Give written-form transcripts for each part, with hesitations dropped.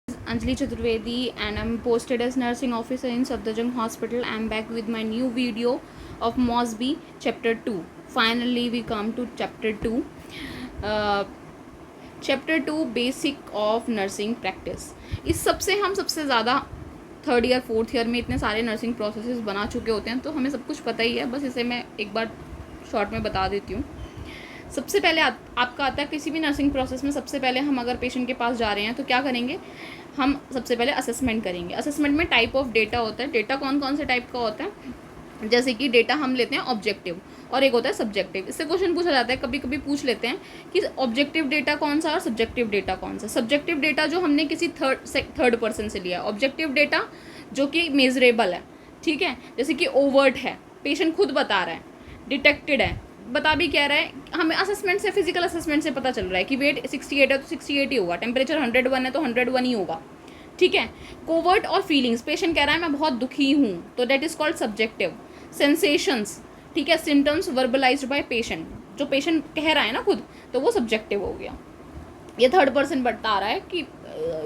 Anjali Chaturvedi and I'm posted as nursing officer in Safdarjung Hospital. I'm back with my new video of Mosby chapter 2. Finally we come to chapter 2. Chapter 2 basic of nursing practice. इस सबसे हम सबसे ज़्यादा third year fourth year में इतने सारे nursing processes बना चुके होते हैं तो हमें सब कुछ पता ही है. बस इसे मैं एक बार शॉर्ट में बता देती हूँ. सबसे पहले आपका आता है किसी भी नर्सिंग प्रोसेस में. सबसे पहले हम अगर पेशेंट के पास जा रहे हैं तो क्या करेंगे, हम सबसे पहले असेसमेंट करेंगे. असेसमेंट में टाइप ऑफ डेटा होता है. डेटा कौन कौन से टाइप का होता है, जैसे कि डेटा हम लेते हैं ऑब्जेक्टिव और एक होता है सब्जेक्टिव. इससे क्वेश्चन पूछा जाता है, कभी कभी पूछ लेते हैं कि ऑब्जेक्टिव डेटा कौन सा और सब्जेक्टिव डेटा कौन सा. सब्जेक्टिव डेटा जो हमने किसी थर्ड पर्सन से लिया है. ऑब्जेक्टिव डेटा जो कि मेजरेबल है, ठीक है, जैसे कि ओवर्ट है, पेशेंट खुद बता रहा है, डिटेक्टेड है, बता भी कह रहा है. हमें असेसमेंट से, फिजिकल असेसमेंट से पता चल रहा है कि वेट 68 है तो 68 ही होगा, टेम्परेचर 101 है तो 101 ही होगा, ठीक है. कोवर्ट और फीलिंग्स, पेशेंट कह रहा है मैं बहुत दुखी हूँ तो that is called subjective. Sensations, ठीक है, सिम्टम्स वर्बलाइज्ड बाय पेशेंट, जो पेशेंट कह रहा है ना खुद, तो वो सब्जेक्टिव हो गया. ये थर्ड पर्सन बता रहा है कि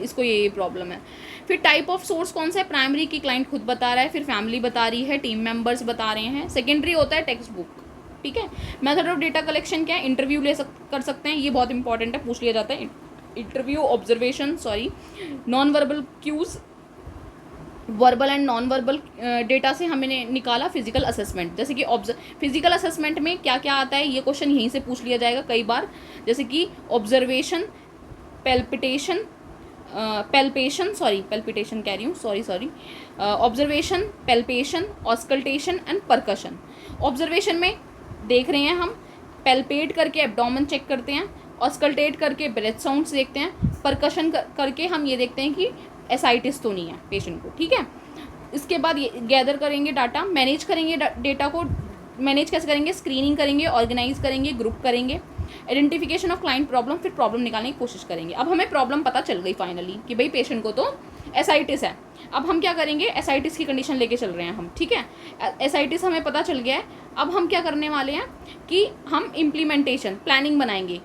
इसको ये प्रॉब्लम है. फिर टाइप ऑफ सोर्स कौन सा है, प्राइमरी की क्लाइंट खुद बता रहा है, फिर फैमिली बता रही है, टीम मेंबर्स बता रहे हैं. सेकेंडरी होता है टेक्स्ट बुक, ठीक है. मेथड ऑफ डेटा कलेक्शन क्या है, इंटरव्यू कर सकते हैं, ये बहुत इंपॉर्टेंट है, पूछ लिया जाता है. Interview, observation, non verbal cues, verbal and non verbal data से हमने निकाला फिजिकल असेसमेंट. जैसे कि फिजिकल असेसमेंट में क्या क्या आता है, ये क्वेश्चन यहीं से पूछ लिया जाएगा कई बार. जैसे कि ऑब्जर्वेशन, पेल्पिटेशन, पेल्पिटेशन कह रही हूँ, sorry, observation, palpation, auscultation and percussion. Observation में देख रहे हैं हम, पेल्पेट करके एब्डोमेन चेक करते हैं, ऑस्कल्टेट करके ब्रेथ साउंड्स देखते हैं, परकशन करके हम ये देखते हैं कि एसाइटिस तो नहीं है पेशेंट को, ठीक है. इसके बाद ये गैदर करेंगे डाटा, मैनेज करेंगे डेटा को. मैनेज कैसे करेंगे, स्क्रीनिंग करेंगे, ऑर्गेनाइज करेंगे, ग्रुप करेंगे, आइडेंटिफिकेशन ऑफ क्लाइंट प्रॉब्लम, फिर प्रॉब्लम निकालने की कोशिश करेंगे. अब हमें प्रॉब्लम पता चल गई फाइनली कि भाई पेशेंट को तो एसाइटिस है. अब हम क्या करेंगे, एसाइटिस की कंडीशन लेके चल रहे हैं हम, ठीक है. एसाइटिस हमें पता चल गया है. अब हम क्या करने वाले हैं कि हम इम्प्लीमेंटेशन प्लानिंग बनाएंगे.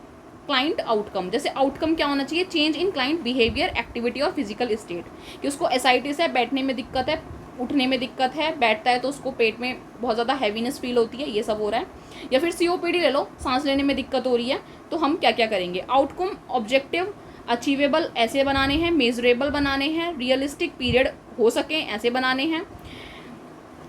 क्लाइंट आउटकम, जैसे आउटकम क्या होना चाहिए, change in client behaviour, activity और फिजिकल स्टेट. कि उसको एसाइटिस है, बैठने में दिक्कत है, उठने में दिक्कत है, बैठता है तो उसको पेट में बहुत ज़्यादा हैवीनेस फील होती है, ये सब हो रहा है. या फिर सीओपीडी ले लो, सांस लेने में दिक्कत हो रही है, तो हम क्या क्या करेंगे. आउटकम ऑब्जेक्टिव अचीवेबल ऐसे बनाने हैं, मेजरेबल बनाने हैं, रियलिस्टिक पीरियड हो सके ऐसे बनाने हैं.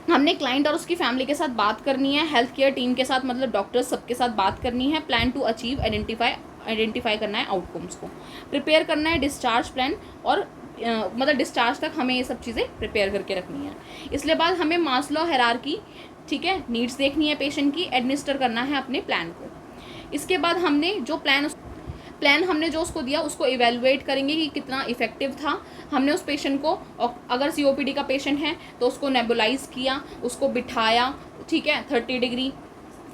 हमने क्लाइंट और उसकी फैमिली के साथ बात करनी है, हेल्थ केयर टीम के साथ, मतलब डॉक्टर्स सबके साथ बात करनी है. प्लान टू अचीव, आइडेंटिफाई करना है आउटकम्स को, प्रिपेयर करना है डिस्चार्ज प्लान, और मतलब डिस्चार्ज तक हमें ये सब चीज़ें प्रिपेयर करके रखनी है. इसलिए बाद हमें मास्लो हायरार्की, ठीक है, नीड्स देखनी है पेशेंट की, एडमिनिस्टर करना है अपने प्लान को. इसके बाद हमने जो प्लान हमने जो उसको दिया उसको इवेलुएट करेंगे कि कितना इफेक्टिव था. हमने उस पेशेंट को, अगर सीओपीडी का पेशेंट है तो उसको नेबुलाइज किया, उसको बिठाया, ठीक है, 30 degree,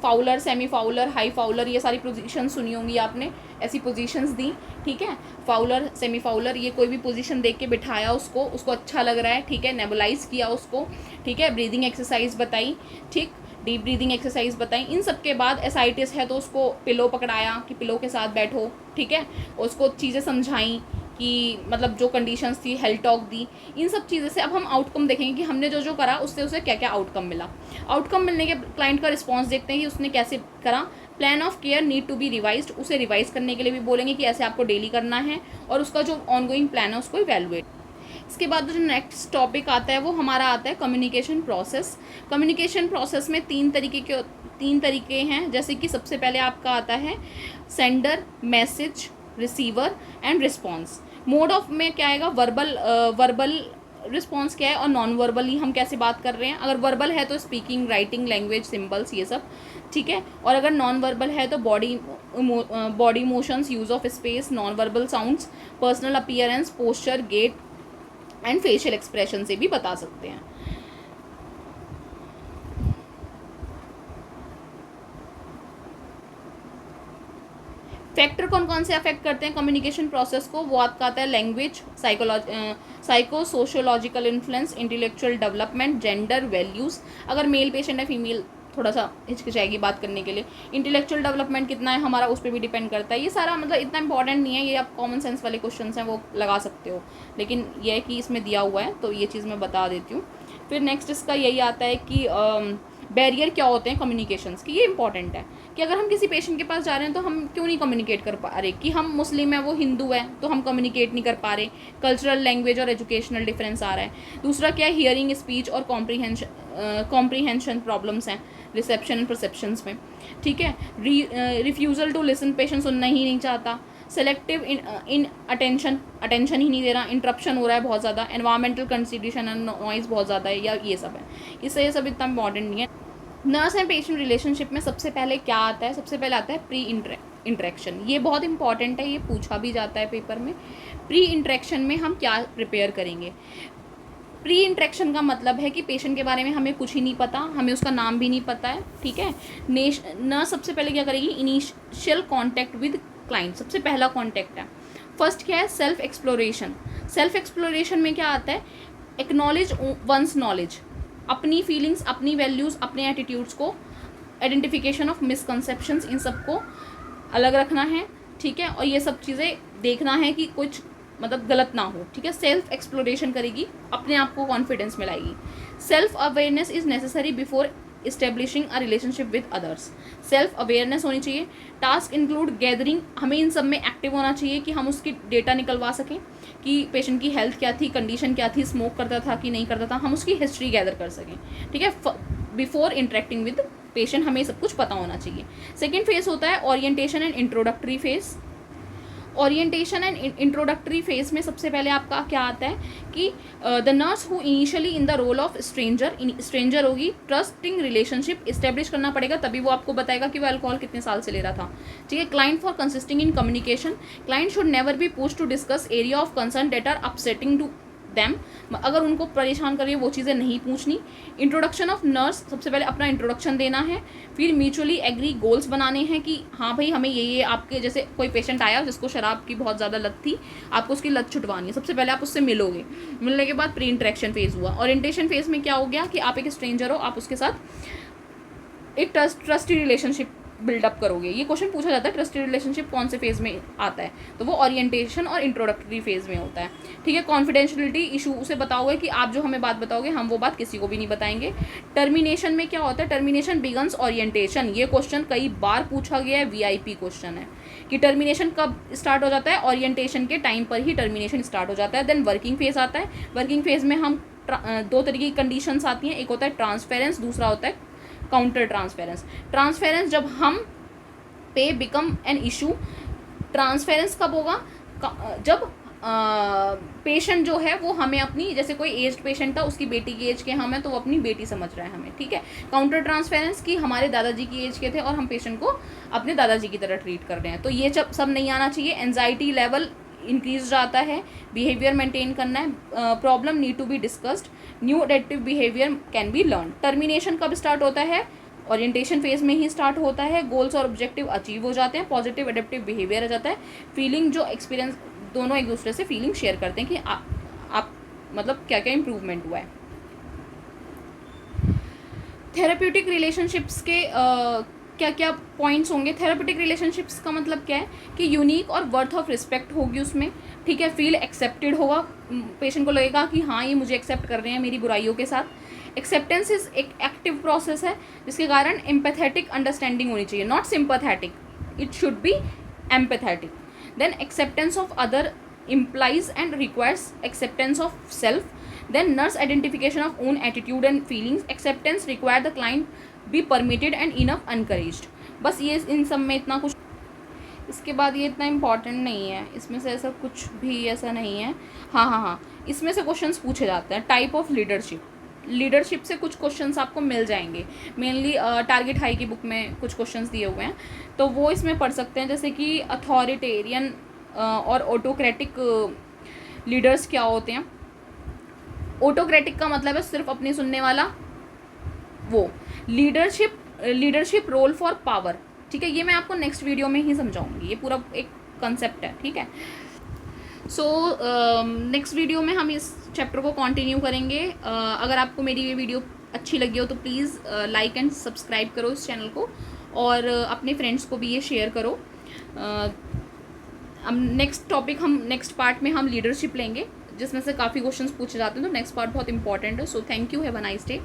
Fowler, semi Fowler, high Fowler, ये सारी पोजीशन सुनी होंगी आपने, ऐसी पोजीशंस दी, ठीक है. फाउलर, सेमी फाउलर, ये कोई भी पोजीशन देख के बिठाया उसको अच्छा लग रहा है, ठीक है, नेबुलाइज किया उसको, ठीक है, ब्रीदिंग एक्सरसाइज बताई, ठीक, डीप ब्रीदिंग एक्सरसाइज बताई. इन सब के बाद एसाइटिस है तो उसको पिलो पकड़ाया कि पिलो के साथ बैठो, ठीक है, उसको चीज़ें समझाई कि मतलब जो कंडीशंस थी, हेल्थ टॉक दी. इन सब चीज़ें से अब हम आउटकम देखेंगे कि हमने जो जो करा उससे उसे क्या क्या आउटकम मिला. आउटकम मिलने के क्लाइंट का रिस्पॉन्स देखते हैं कि उसने कैसे करा. Plan of care need to be revised, उसे रिवाइज करने के लिए भी बोलेंगे कि ऐसे आपको डेली करना है, और उसका जो ऑनगोइंग प्लान है उसको इवेलुएट. इसके बाद जो नेक्स्ट टॉपिक आता है वो हमारा आता है कम्युनिकेशन प्रोसेस. कम्युनिकेशन प्रोसेस में तीन तरीके हैं. जैसे कि सबसे पहले आपका आता है sender, message, receiver and response. Mode of में क्या आएगा, वर्बल रिस्पॉन्स क्या है, और नॉन वर्बली हम कैसे बात कर रहे हैं. अगर वर्बल है तो स्पीकिंग, राइटिंग, लैंग्वेज, सिंबल्स, ये सब, ठीक है. और अगर नॉन वर्बल है तो body motions, use of space, non verbal sounds, personal appearance, posture, gait and facial expression से भी बता सकते हैं. फैक्टर कौन कौन से अफेक्ट करते हैं कम्युनिकेशन प्रोसेस को, वो आपका आता है language, psycho sociological influence, intellectual development, gender, values. अगर मेल पेशेंट है, फीमेल थोड़ा सा हिचकिचाएगी बात करने के लिए। इंटेलेक्चुअल डेवलपमेंट कितना है हमारा, उस पर भी डिपेंड करता है। ये सारा मतलब इतना इंपॉर्टेंट नहीं है, ये आप कॉमन सेंस वाले क्वेश्चंस हैं वो लगा सकते हो, लेकिन ये है कि इसमें दिया हुआ है तो ये चीज़ मैं बता देती हूँ। फिर नेक्स्ट इसका यही आता है कि बैरियर क्या होते हैं कम्युनिकेशंस की। ये इंपॉर्टेंट है कि अगर हम किसी पेशेंट के पास जा रहे हैं तो हम क्यों नहीं कम्युनिकेट कर पा रहे, कि हम मुस्लिम है वो हिंदू है तो हम कम्युनिकेट नहीं कर पा रहे, कल्चरल, लैंग्वेज और एजुकेशनल डिफरेंस आ रहा है। दूसरा क्या, हियरिंग, स्पीच और कॉम्प्रीहेंशन प्रॉब्लम्स हैं रिसेप्शन एंड परसेप्शंस में, ठीक है। रिफ्यूज़ल टू लिसन, पेशेंट सुनना ही नहीं चाहता। सेलेक्टिव इन अटेंशन ही नहीं दे रहा, इंटरप्शन हो रहा है बहुत ज़्यादा। एनवायरमेंटल कंसिडरेशन एंड नॉइज़ बहुत ज़्यादा है, या ये सब है। इससे ये सब इतना इंपॉर्टेंट नहीं है। नर्स एंड पेशेंट रिलेशनशिप में सबसे पहले क्या आता है, सबसे पहले आता है प्री इंटरेक्शन। ये बहुत इंपॉर्टेंट है, ये पूछा भी जाता है पेपर में। प्री इंटरेक्शन में हम क्या प्रिपेयर करेंगे। प्री इंटरेक्शन का मतलब है कि पेशेंट के बारे में हमें कुछ ही नहीं पता, हमें उसका नाम भी नहीं पता है, ठीक है। नर्स सबसे पहले क्या करेगी, इनिशियल कॉन्टैक्ट विद क्लाइंट, सबसे पहला कॉन्टैक्ट है। फर्स्ट क्या है, सेल्फ एक्सप्लोरेशन। सेल्फ एक्सप्लोरेशन में क्या आता है, एक्नॉलेज वंस नॉलेज, अपनी फीलिंग्स, अपनी वैल्यूज़, अपने एटीट्यूड्स को, आइडेंटिफिकेशन ऑफ मिसकंसेप्शंस, इन सबको अलग रखना है, ठीक है। और ये सब चीज़ें देखना है कि कुछ मतलब गलत ना हो, ठीक है। सेल्फ एक्सप्लोरेशन करेगी, अपने आप को कॉन्फिडेंस में लाएगी। Self awareness is necessary before establishing a relationship with others. Self awareness होनी चाहिए। टास्क इंक्लूड गैदरिंग, हमें इन सब में एक्टिव होना चाहिए कि हम उसकी डेटा निकलवा सकें कि पेशेंट की हेल्थ क्या थी, कंडीशन क्या थी, स्मोक करता था कि नहीं करता था, हम उसकी हिस्ट्री गैदर कर सकें, ठीक है। बिफोर इंटरेक्टिंग विद पेशेंट हमें सब कुछ पता होना चाहिए। सेकेंड फेज होता है orientation and introductory phase. Orientation and introductory phase में सबसे पहले आपका क्या आता है कि the nurse who initially in the role of stranger होगी, ट्रस्टिंग रिलेशनशिप इस्टेब्लिश करना पड़ेगा, तभी वो आपको बताएगा कि वो अल्कोहल कितने साल से ले रहा था, ठीक है। Client for consisting in communication, client should never be pushed to discuss area of concern that are upsetting to them, अगर उनको परेशान कर रही है वो चीज़ें नहीं पूछनी। इंट्रोडक्शन ऑफ नर्स, सबसे पहले अपना इंट्रोडक्शन देना है। फिर म्यूचुअली एग्री गोल्स बनाने हैं कि हाँ भाई हमें ये आपके, जैसे कोई पेशेंट आया जिसको शराब की बहुत ज़्यादा लत थी, आपको उसकी लत छुटवानी है, सबसे पहले आप उससे मिलोगे। मिलने के बाद प्री इंटरेक्शन फेज़ हुआ। ओरिएंटेशन फेज़ में क्या हो गया कि आप एक स्ट्रेंजर हो, आप उसके साथ एक ट्रस्टी रिलेशनशिप बिल्डअप करोगे। ये क्वेश्चन पूछा जाता है, ट्रस्टी रिलेशनशिप कौन से फेज़ में आता है, तो वो ओरिएंटेशन और इंट्रोडक्टरी फेज़ में होता है, ठीक है। कॉन्फिडेंशियलिटी इशू, उसे बताओगे कि आप जो हमें बात बताओगे हम वो बात किसी को भी नहीं बताएंगे। टर्मिनेशन में क्या होता है, टर्मिनेशन बिगन्स ओरिएंटेशन। ये क्वेश्चन कई बार पूछा गया है, वीआईपी क्वेश्चन है कि टर्मिनेशन कब स्टार्ट हो जाता है, ओरिएंटेशन के टाइम पर ही टर्मिनेशन स्टार्ट हो जाता है। देन वर्किंग फेज़ आता है। वर्किंग फेज़ में हम दो तरीके की कंडीशंस आती हैं, एक होता है ट्रांसफेरेंस, दूसरा होता है काउंटर ट्रांसफेरेंस। ट्रांसफेरेंस जब हम पे बिकम एन इशू, ट्रांसफेरेंस कब होगा, जब पेशेंट जो है वो हमें अपनी, जैसे कोई एज्ड पेशेंट था उसकी बेटी की एज के हम हैं तो वो अपनी बेटी समझ रहा है हमें, ठीक है। काउंटर ट्रांसफेरेंस की हमारे दादाजी की एज के थे और हम पेशेंट को अपने दादाजी की तरह ट्रीट कर रहे हैं, तो ये सब नहीं आना चाहिए। एंजाइटी लेवल इंक्रीज जाता है, बिहेवियर मेंटेन करना है, problem need to be discussed, new adaptive behaviour can be learn. Termination कब स्टार्ट होता है, ओरिएंटेशन फेज में ही स्टार्ट होता है। गोल्स और ऑब्जेक्टिव अचीव हो जाते हैं, पॉजिटिव एडेप्टिव बिहेवियर आ जाता है। फीलिंग, जो एक्सपीरियंस, दोनों एक दूसरे से फीलिंग शेयर करते हैं कि आप मतलब क्या क्या इम्प्रूवमेंट हुआ है। थेरेप्यूटिक रिलेशनशिप्स के क्या क्या पॉइंट्स होंगे। थेरेप्यूटिक रिलेशनशिप्स का मतलब क्या है कि यूनिक और वर्थ ऑफ रिस्पेक्ट होगी उसमें, ठीक है। फील एक्सेप्टेड होगा, पेशेंट को लगेगा कि हाँ ये मुझे एक्सेप्ट कर रहे हैं मेरी बुराइयों के साथ। एक्सेप्टेंस इज एक एक्टिव प्रोसेस है जिसके कारण एम्पैथेटिक अंडरस्टैंडिंग होनी चाहिए, not sympathetic, it should be empathetic. Then acceptance of other implies and requires acceptance of self. Then nurse identification of own attitude and feelings. Acceptance require the client be permitted and enough encouraged. बस ये इन सब में इतना कुछ, इसके बाद ये इतना इम्पॉर्टेंट नहीं है, इसमें से ऐसा कुछ भी ऐसा नहीं है। हाँ, इसमें से क्वेश्चंस पूछे जाते हैं। टाइप ऑफ लीडरशिप, लीडरशिप से कुछ क्वेश्चंस आपको मिल जाएंगे, मेनली टारगेट हाई की बुक में कुछ क्वेश्चंस दिए हुए हैं तो वो इसमें पढ़ सकते हैं, जैसे कि अथॉरिटेरियन और ऑटोक्रेटिक लीडर्स क्या होते हैं। ऑटोक्रेटिक का मतलब है सिर्फ अपनी सुनने वाला वो। लीडरशिप रोल फॉर पावर, ठीक है, ये मैं आपको नेक्स्ट वीडियो में ही समझाऊंगी, ये पूरा एक कंसेप्ट है, ठीक है। सो नेक्स्ट वीडियो में हम इस चैप्टर को कंटिन्यू करेंगे। अगर आपको मेरी ये वीडियो अच्छी लगी हो तो प्लीज़ लाइक एंड सब्सक्राइब करो इस चैनल को, और अपने फ्रेंड्स को भी ये शेयर करो। हम नेक्स्ट पार्ट में हम लीडरशिप लेंगे, जिसमें से काफ़ी क्वेश्चंस पूछे जाते हैं, तो नेक्स्ट पार्ट बहुत इंपॉर्टेंट है। So thank you, have a nice day.